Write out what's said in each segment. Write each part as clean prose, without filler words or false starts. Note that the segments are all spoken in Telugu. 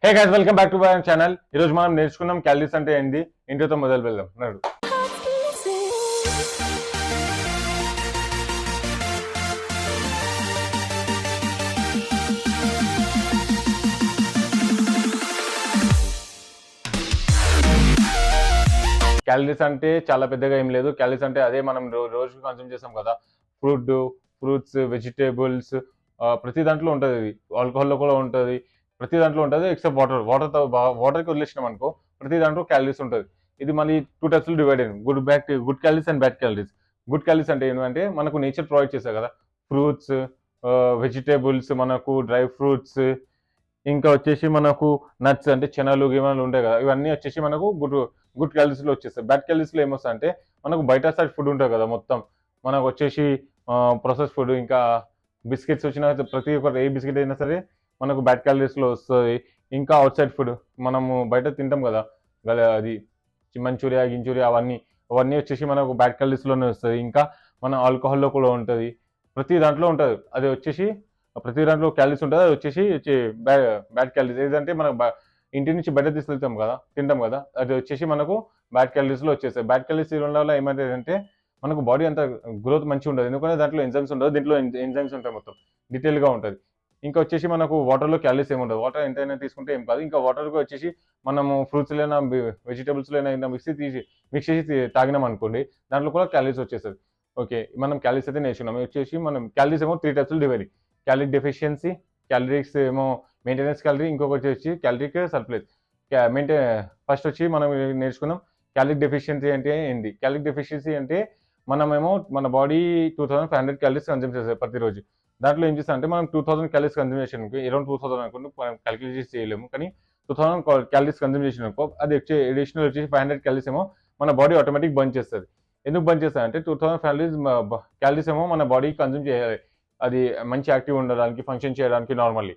Hey guys, welcome back to my channel. ఈ రోజు మనం నేర్చుకున్నాం క్యాలరీస్ అంటే ఏంది. ఇంటితో మొదలు వెళ్దాం. నడు. క్యాలరీస్ అంటే చాలా పెద్దగా ఏం లేదు. క్యాలరీస్ అంటే అదే మనం రోజు కన్సూమ్ చేస్తాం కదా. ఫ్రూట్స్, వెజిటేబుల్స్, ప్రతి దాంట్లో ఉంటుంది. ఇది ఆల్కహాల్లో కూడా ఉంటుంది. ప్రతి దాంట్లో ఉంటుంది ఎక్సెప్ట్ వాటర్కి వదిలేసినాం అనుకో ప్రతి దాంట్లో క్యాలరీస్ ఉంటుంది. ఇది మళ్ళీ టూ టైప్స్ డివైడ్ అయింది. Good calories and bad calories. Good calories అంటే ఏంటంటే మనకు నేచర్ ప్రొవైడ్ చేస్తాయి కదా. ఫ్రూట్స్, వెజిటేబుల్స్, మనకు డ్రై ఫ్రూట్స్, ఇంకా వచ్చేసి మనకు నట్స్ అంటే చెనలు గిమలు ఉంటాయి కదా. ఇవన్నీ వచ్చేసి మనకు గుడ్ క్యాలరీస్లో వచ్చేస్తాయి. బ్యాడ్ క్యాలరీస్లో ఏమొస్తాయి అంటే మనకు బయట సైడ్ ఫుడ్ ఉంటుంది కదా. మొత్తం మనకు వచ్చేసి ప్రాసెస్ ఫుడ్, ఇంకా బిస్కెట్స్ వచ్చిన ప్రతి ఒక్కటి ఏ బిస్కెట్ అయినా సరే మనకు బ్యాడ్ క్యాలరీస్లో వస్తుంది. ఇంకా అవుట్ సైడ్ ఫుడ్ మనము బయట తింటాం కదా, అది మంచూరియా అవన్నీ వచ్చేసి మనకు బ్యాడ్ క్యాలరీస్లోనే వస్తుంది. ఇంకా మన ఆల్కహాల్లో కూడా ఉంటుంది. ప్రతి దాంట్లో ఉంటుంది. అది వచ్చేసి ప్రతి దాంట్లో క్యాలరీస్ ఉంటుంది. అది వచ్చేసి బ్యాడ్ క్యాలరీస్. ఏదంటే మనం ఇంటి నుంచి బయట తీసుకెళ్తాం కదా, తింటాం కదా, అది వచ్చేసి మనకు బ్యాడ్ క్యాలరీస్లో వచ్చేస్తాయి. బ్యాడ్ క్యాలరీస్ ఉండడం వల్ల ఏమంటే మనకు బాడీ అంత గ్రోత్ మంచిగా ఉండదు. ఎందుకంటే దాంట్లో ఎంజైమ్స్ ఉండదు. దీంట్లో ఎంజైమ్స్ ఉంటాయి. మొత్తం డీటెయిల్గా ఉంటుంది. ఇంకా వచ్చేసి మనకు వాటర్లో క్యాలరీస్ ఏమి ఉండదు. వాటర్ ఎంతైనా తీసుకుంటే ఏం కాదు. ఇంకా వాటర్కి వచ్చేసి మనము ఫ్రూట్స్లైనా వెజిటేబుల్స్లైనా మిక్స్ చేసి తాగినాం అనుకోండి, దాంట్లో కూడా క్యాలరీస్ వచ్చేస్తుంది. ఓకే, మనం క్యాలరీస్ అయితే నేర్చుకున్నాం. వచ్చేసి మనం క్యాలరీస్ ఏమో 3 types divide. Calorie deficiency, calories ఏమో మెయింటెనెన్స్ క్యాలరీ, ఇంకొకటి వచ్చి క్యాలరీక్ సర్ప్లస్. ఫస్ట్ వచ్చి మనం నేర్చుకున్నాం క్యాలరీ డెఫిషియన్సీ అంటే ఏంటి. క్యాలరీ డెఫిషియన్సీ అంటే మనమేమో మన బాడీ 2500 క్యాలరీస్ కన్జ్యూమ్ చేస్తుంది ప్రతిరోజు. దాంట్లో ఏం చేస్తాం అంటే మనం 2000 క్యాలరీస్ కన్జ్యూమ్ చేసానికి అరౌండ్ 2000 అనుకుంటే మనం క్యాలిక్యులేట్ చేసి చేయలేము. కానీ 2000 క్యాలరీస్ కన్జ్యూమ్ చేసినాకో అది అడిషనల్ వచ్చేసి 500 క్యాలరీస్ ఏమో మన బాడీ ఆటోమేటిక్ బంద్ చేస్తుంది. ఎందుకు బంద్ చేస్తుంది అంటే 2000 క్యాలరీస్ ఏమో మన బాడీ కన్జ్యూమ్ చేయాలి. అది మంచి యాక్టివ్ ఉండడానికి, ఫంక్షన్ చేయడానికి. నార్మల్లీ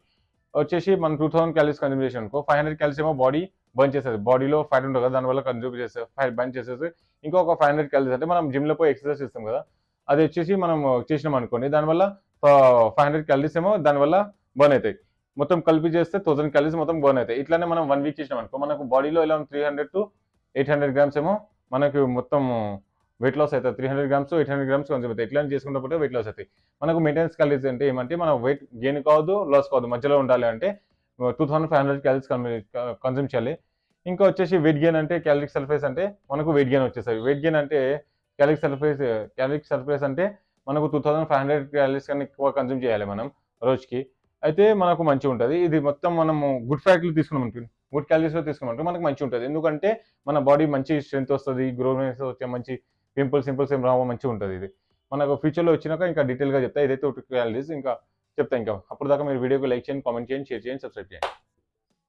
వచ్చేసి మనం 2000 క్యాలరీస్ కన్జ్యూమ్ చేసానుకో 500 క్యాలరీస్ ఏమో బాడీ బంద్ చేస్తుంది. బాడీలో ఫ్యాట్ ఉంటుంది కదా, దానివల్ల కన్జ్యూమ్ చేస్తే బంద్ చేసేసి ఇంకొక 500 క్యాలరీస్ అంటే మనం జిమ్లో పోయి ఎక్సర్సైజ్ చేస్తాం కదా, అది వచ్చేసి మనం చేసినాం అనుకోండి, దానివల్ల 500 క్యాలరీస్ ఏమో దానివల్ల బర్న్ అవుతాయి. మొత్తం కలిపి చేస్తే 1000 క్యాలరీస్ మొత్తం బర్న్ అవుతాయి. ఇట్లానే మనం 1 వీక్ చేసినాం అనుకో మనకు బాడీలో ఇలా 300 to 800 గ్రామ్స్ ఏమో మనకు మొత్తం వెయిట్ లాస్ అవుతుంది. 300 గ్రామ్స్ 800 గ్రామ్స్ కన్జ్యూమ్ అవుతాయి. ఇట్లా చేసుకుంటే వెయిట్ లాస్ అవుతాయి. మనకు మెయింటెనెన్స్ క్యాలరీస్ అంటే ఏమంటే మన వెయిట్ గెయిన్ కావద్దు, లాస్ కావద్దు, మధ్యలో ఉండాలి అంటే 2500 క్యాలరీస్ కన్జ్యూమ్ చేయాలి. ఇంకా వచ్చేసి వెయిట్ గెయిన్ అంటే క్యాలరిక్ సర్ఫేస్ అంటే మనకు వెయిట్ గెయిన్ వచ్చేస్తుంది. వెయిట్ గెయిన్ అంటే క్యాలరిక్ సర్ఫేస్ అంటే మనకు 2500 క్యాలరీస్ కన్నా ఎక్కువ కన్జ్యూమ్ చేయాలి మనం రోజుకి. అయితే మనకు మంచిగా ఉంటుంది. ఇది మొత్తం మనము గుడ్ ఫ్యాట్లు తీసుకున్నాం అనుకోండి, గుడ్ క్యాలరీస్లో తీసుకున్నాం మనకు మంచిగా ఉంటుంది. ఎందుకంటే మన బాడీ మంచి స్ట్రెంత్ వస్తుంది, గ్రోనెస్ వచ్చే మంచి పింపుల్స్ ఏం రావో మంచిగా ఉంటుంది. ఇది మనకు ఫ్యూచర్లో వచ్చినాక ఇంకా డీటెయిల్గా చెప్తా. ఇదైతే క్యాలరీస్ ఇంకా చెప్తా. ఇంకా అప్పుడు దాకా మీరు వీడియోకి లైక్ చేయండి, కామెంట్ చేయండి, షేర్ చేయండి, సబ్స్క్రైబ్ చేయండి.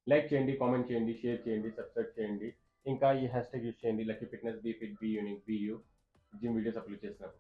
లైక్ చేయండి, కామెంట్ చేయండి, షేర్ చేయండి, సబ్స్క్రైబ్ చేయండి. ఇంకా ఈ హ్యాష్ ట్యాగ్ యూస్ చేయండి, lucky fitness, be fit, be unique, be you. Gym videos upload చేస్తున్నారు.